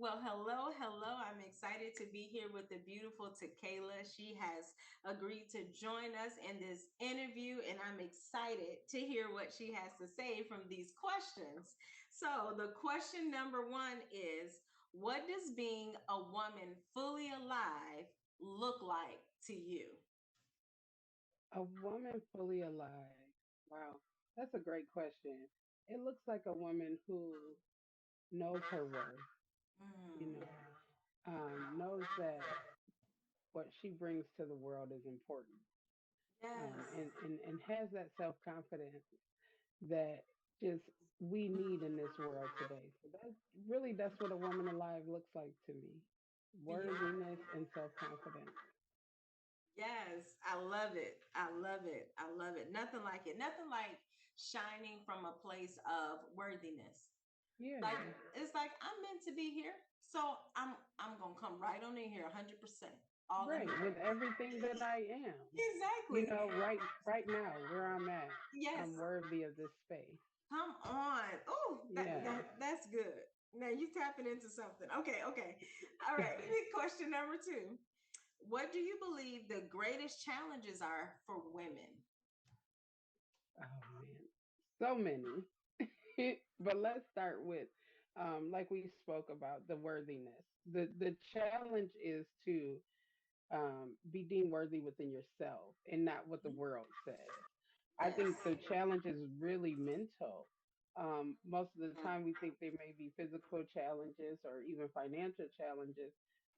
Well, hello, hello. I'm excited to be here with the beautiful Takala. She has agreed to join us in this interview, and I'm excited to hear what she has to say from these questions. So, the question number one is, what does being a woman fully alive look like to you? A woman fully alive. Wow, that's a great question. It looks like a woman who knows her worth, you Mm, know, knows that what she brings to the world is important, yes. and has that self confidence that just we need in this world today. So that's what a woman alive looks like to me: Beautiful. worthiness and self confidence. Yes, I love it. I love it. I love it. Nothing like it. Nothing like shining from a place of worthiness. Like Yeah, it's like I'm meant to be here, so I'm gonna come right on in here, 100%, all in right. here. With everything that I am. Exactly. Right now where I'm at, Yes. I'm worthy of this space. Come on. Oh, Yeah. that's good. Now you tapping into something. Okay. Okay. All right. Question number two. What do you believe the greatest challenges are for women? Oh man, so many. But let's start with, like we spoke about, the worthiness. The challenge is to be deemed worthy within yourself and not what the Mhm. world says. I Yes. think the challenge is really mental. Most of the time, we think there may be physical challenges or even financial challenges,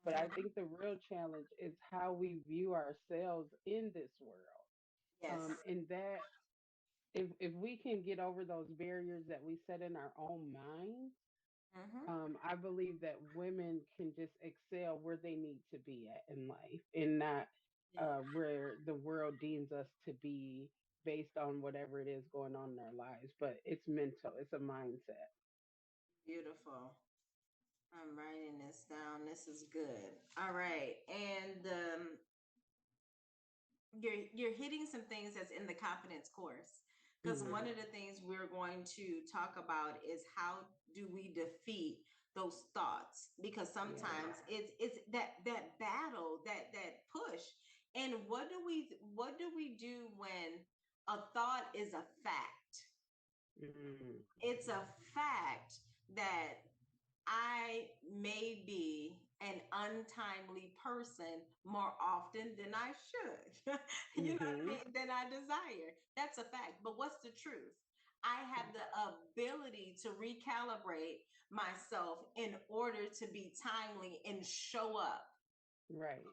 but I Mhm. think the real challenge is how we view ourselves in this world. Yes. And that if we can get over those barriers that we set in our own minds, Mhm. I believe that women can just excel where they need to be at in life and not Yeah. where the world deems us to be based on whatever it is going on in our lives. But it's mental, it's a mindset. Beautiful. I'm writing this down. This is good. All right. And you're hitting some things that's in the confidence course, because Hmm. one of the things we're going to talk about is how do we defeat those thoughts, because Yeah. sometimes it's that battle, that push. And what do we do when a thought is a fact? Mm. It's a fact that I may be an untimely person more often than I should. You know what I Hmm. mean? Than I desire. That's a fact. But what's the truth? I have Right. the ability to recalibrate myself in order to be timely and show up Right.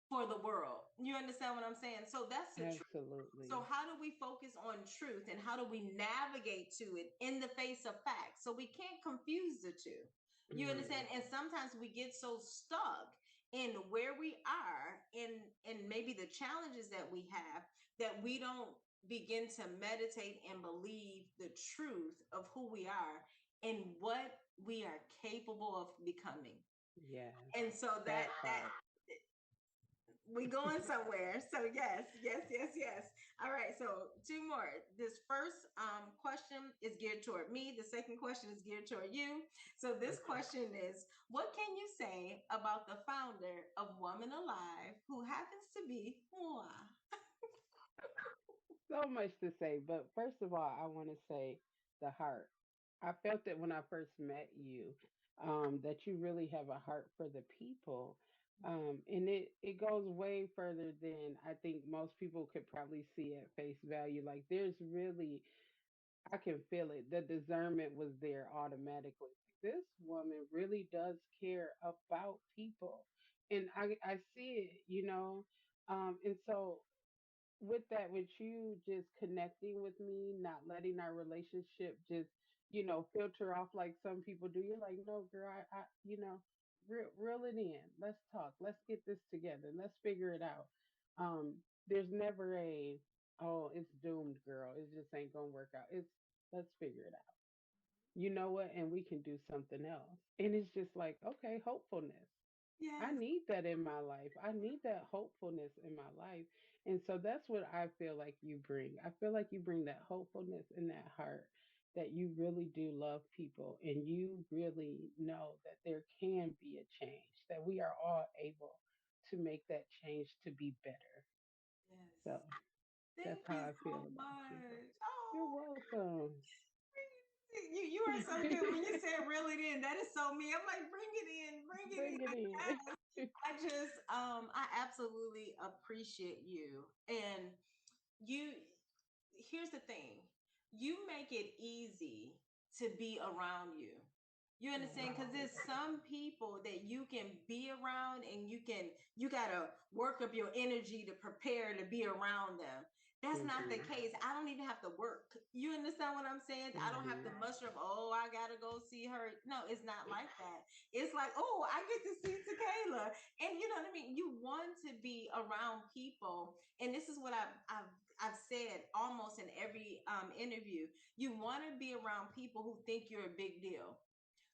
for the world. You understand what I'm saying? So that's the truth. So Absolutely. how do we focus on truth and how do we navigate to it in the face of facts? So we can't confuse the two. You Mm. understand? And sometimes we get so stuck in where we are in maybe the challenges that we have, that we don't begin to meditate and believe the truth of who we are and what we are capable of becoming. Yes. And so that That that part. we going somewhere. So yes, yes, yes, yes. All right. So two more. This first question is geared toward me. The second question is geared toward you. So this Okay. question is, what can you say about the founder of Woman Alive, who happens to be moi? So much to say, but first of all, I want to say the heart. I felt it when I first met you, that you really have a heart for the people. And it goes way further than I think most people could probably see at face value. Like, there's really, I can feel it. The discernment was there automatically. This woman really does care about people. And I see it, you know. And so with that, with you just connecting with me, not letting our relationship just, filter off like some people do. You're like, no, girl, reel it in. Let's talk. Let's get this together. Let's figure it out. Um, there's never oh, it's doomed, girl. It just ain't gonna work out. It's let's figure it out. You know what? And we can do something else. And it's just like, okay, hopefulness. I Yes. need that in my life. I need that hopefulness in my life. And so that's what I feel like you bring. I feel like you bring that hopefulness and that heart. that you really do love people and you really know that there can be a change, that we are all able to make that change to be better. Yes. So that's Thank how you I so feel about you. much. You're Oh, welcome. you are so good. When you said reel it in, that is so me. I'm like, bring it in, bring it Bring it in. in. Yes. I absolutely appreciate you. And you, here's the thing, you make it easy to be around you. You understand? Because Oh, there's some people that you can be around and you gotta work up your energy to prepare to be around them. That's not the mhm, case. I don't even have to work. You understand what I'm saying? I don't have to mhm, muster up, oh, I gotta go see her. No, it's not like that. It's like, oh, I get to see Takala. And you know what I mean? You want to be around people. And this is what I've said almost in every interview. You want to be around people who think you're a big deal,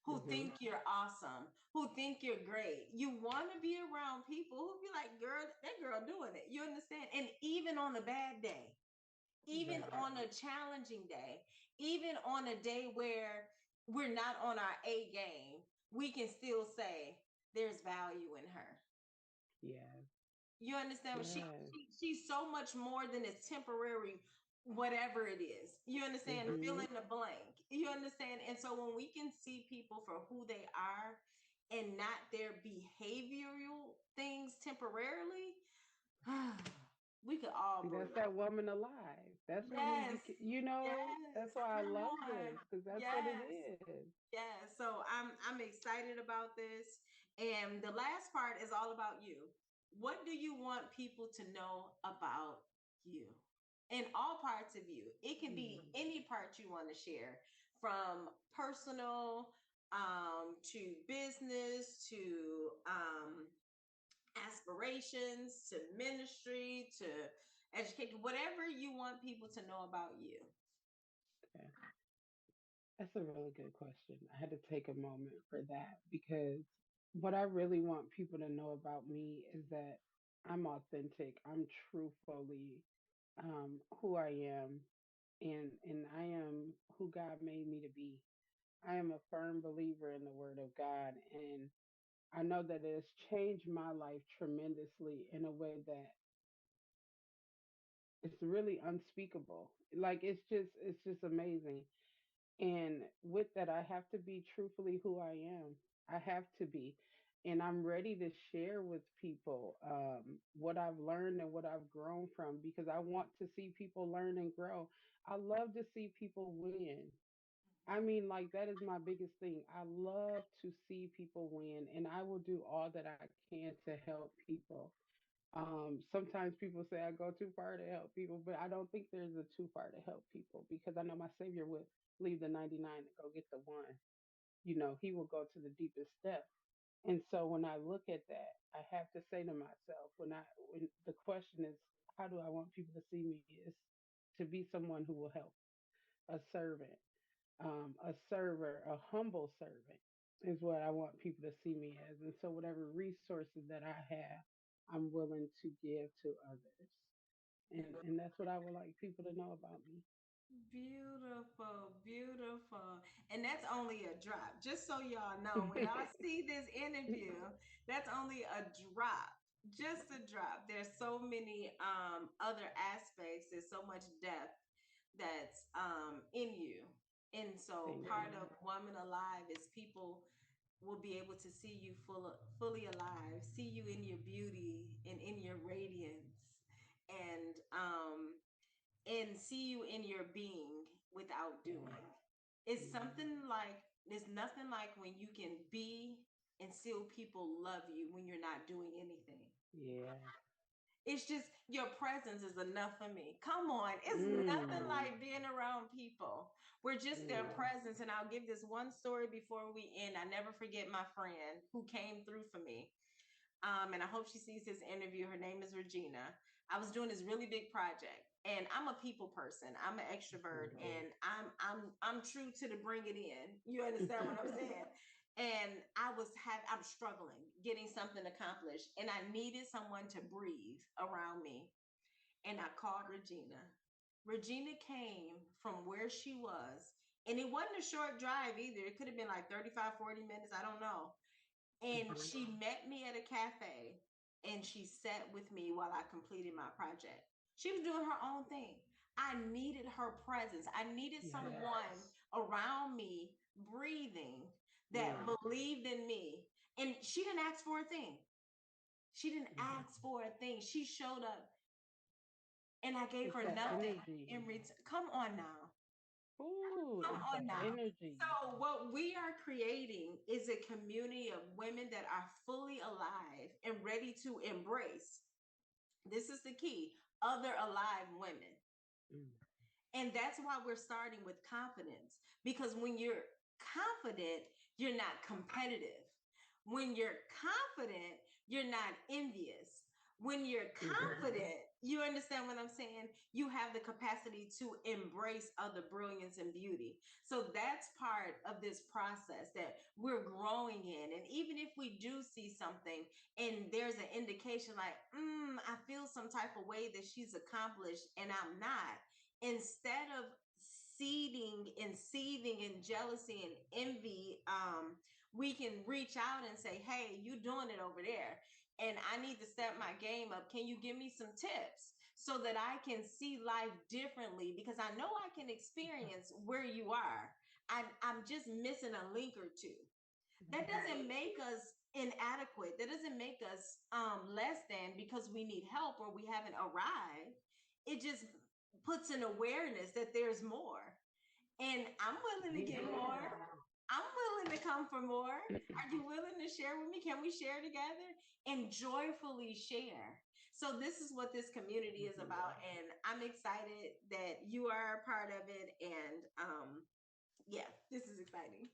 who mhm. think you're awesome, who think you're great. You want to be around people who be like, girl, that girl doing it. You understand? And even on a bad day, even Right. on a challenging day, even on a day where we're not on our A game, we can still say there's value in her. Yes. You understand? Yes. She's so much more than a temporary whatever it is. You understand? Fill Mhm. in the blank. You understand? And so when we can see people for who they are and not their behavioral things temporarily, we could all See, that's breathe. that woman alive. That's when we Yes. became, you know, Yes. that's why I Come love on. this because that's what it Yes. is. Yeah, so I'm excited about this. And the last part is all about you. What do you want people to know about you? In all parts of you. It can be Mm, any part you want to share, from personal to business to aspirations to ministry to education, whatever you want people to know about you. okay. That's a really good question. I had to take a moment for that because what I really want people to know about me is that I'm authentic. I'm truthfully who I am, and I am who God made me to be. I am a firm believer in the Word of God, and I know that it has changed my life tremendously in a way that it's really unspeakable. Like it's just amazing. And with that, I have to be truthfully who I am. I have to be. And I'm ready to share with people what I've learned and what I've grown from because I want to see people learn and grow. I love to see people win. I mean, like, that is my biggest thing. I love to see people win, and I will do all that I can to help people. Sometimes people say I go too far to help people, but I don't think there's a too far to help people because I know my Savior would leave the 99 to go get the one. You know, He will go to the deepest depth. And so when I look at that, I have to say to myself, when the question is, how do I want people to see me? Is to be someone who will help, a servant, a server, a humble servant is what I want people to see me as. And so, whatever resources that I have, I'm willing to give to others. And that's what I would like people to know about me. Beautiful, beautiful. And that's only a drop. Just so y'all know, when y'all see this interview, that's only a drop. Just a drop. There's so many other aspects, there's so much depth that's in you. And so Thank part you. of Woman Alive is people will be able to see you fully alive, see you in your beauty and in your radiance. And see you in your being without Yeah. doing. It's Mm. something like there's nothing like when you can be and still people love you when you're not doing anything. Yeah. It's just your presence is enough for me. Come on. It's nothing Mm. like being around people. We're just their Mm. presence. And I'll give this one story before we end. I never forget my friend who came through for me. And I hope she sees this interview. Her name is Regina. I was doing this really big project, and I'm a people person. I'm an extrovert, and I'm true to the bring it in. You understand what I'm saying? And I'm struggling getting something accomplished, and I needed someone to breathe around me. And I called Regina. Regina came from where she was And it wasn't a short drive either. It could have been like 35, 40 minutes. I don't know. And Mhm. she met me at a cafe and she sat with me while I completed my project. She was doing her own thing. I needed her presence. I needed someone Yes. around me breathing that Yeah. believed in me. And she didn't ask for a thing. She didn't Mhm. ask for a thing. She showed up and I gave It's her that nothing in energy. return. Come on now. Ooh, Come it's on that now. energy. So, what we are creating is a community of women that are fully alive and ready to embrace. This is the key, other alive women. Mm. And that's why we're starting with confidence, because when you're confident, you're not competitive. When you're confident, you're not envious. When you're Mhm. confident, you understand what I'm saying? You have the capacity to embrace other brilliance and beauty. So that's part of this process that we're growing in. And even if we do see something and there's an indication like, I feel some type of way that she's accomplished and I'm not, instead of seething and jealousy and envy, we can reach out and say, hey, you doing it over there and I need to step my game up. Can you give me some tips so that I can see life differently, because I know I can experience where you are. I'm just missing a link or two. That Mhm. doesn't make us inadequate. That doesn't make us less than because we need help or we haven't arrived. It just puts an awareness that there's more. And I'm willing to get more. Yeah. I'm willing to come for more. Are you willing to share with me? Can we share together and joyfully share? So, this is what this community is Mhm. about. And I'm excited that you are a part of it. And yeah, this is exciting.